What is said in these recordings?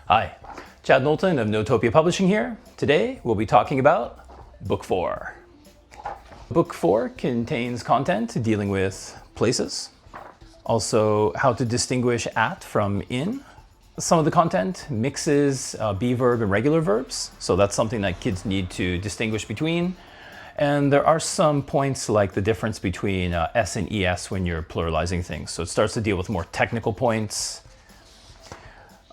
Hi, Chad Knowlton of Notopia Publishing here. Today we'll be talking about Book 4. Book 4 contains content dealing with places, also how to distinguish at from in. Some of the content mixes be verb and regular verbs, so that's something that kids need to distinguish between. And there are some points like the difference between S and ES when you're pluralizing things. So it starts to deal with more technical points.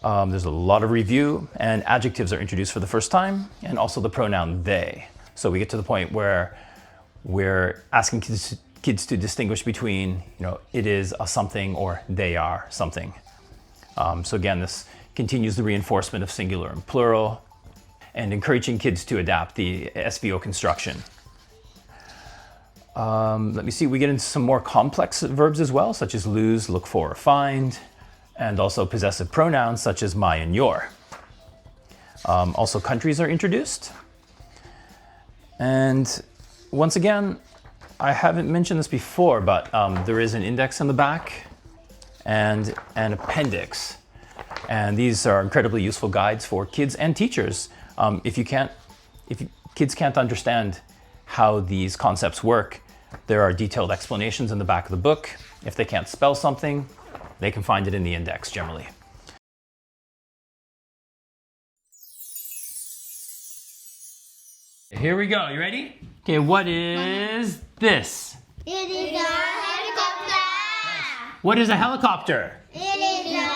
There's a lot of review, and adjectives are introduced for the first time, and also the pronoun they. So we get to the point where we're asking kids to distinguish between, it is a something or they are something. So again, this continues the reinforcement of singular and plural, and encouraging kids to adapt the SVO construction. Let me see, we get into some more complex verbs as well, such as lose, look for, or find, and also possessive pronouns such as my and your. Also countries are introduced. And once again, I haven't mentioned this before, but there is an index in the back and an appendix. And these are incredibly useful guides for kids and teachers. If kids can't understand how these concepts work, there are detailed explanations in the back of the book. If they can't spell something, they can find it in the index generally. Here we go, you ready? Okay, what is this? It is a helicopter. What is a helicopter? It is a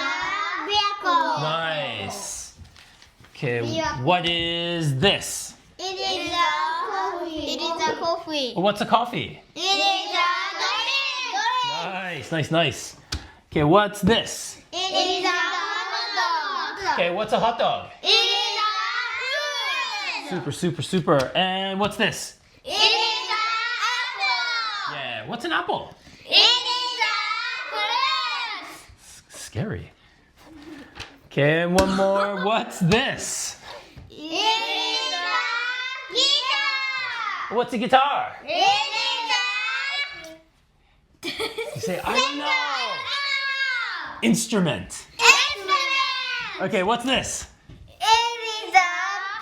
vehicle. Nice. Okay, what is this? It is a coffee. It is a coffee. What's a coffee? It is a Nice, nice. Okay, what's this? It is a hot dog. Okay, what's a hot dog? It is a fruit. Super. And what's this? It is an apple. Yeah, what's an apple? It is a fruit. Scary. Okay, and one more. What's this? It is a guitar. What's a guitar? It is You say, I don't know. Instrument. instrument. Okay, what's this? It is a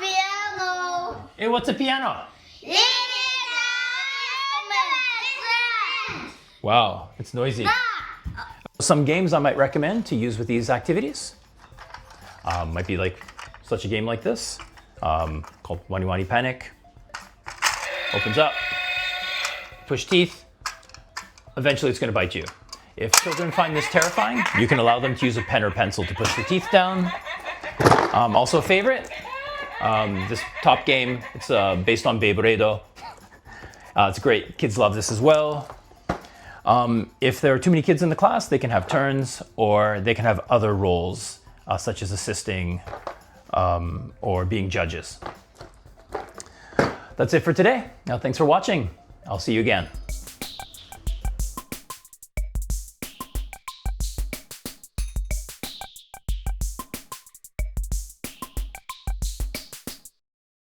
piano. Hey, what's a piano? It is an instrument. Wow, it's noisy. Some games I might recommend to use with these activities might be like such a game like this called Wani Wani Panic. Opens up, push teeth. Eventually it's going to bite you. If children find this terrifying, you can allow them to use a pen or pencil to push the teeth down. Also a favorite, this top game, it's based on Beyblade. It's great, kids love this as well. If there are too many kids in the class, they can have turns, or they can have other roles, such as assisting or being judges. That's it for today. Now, thanks for watching. I'll see you again.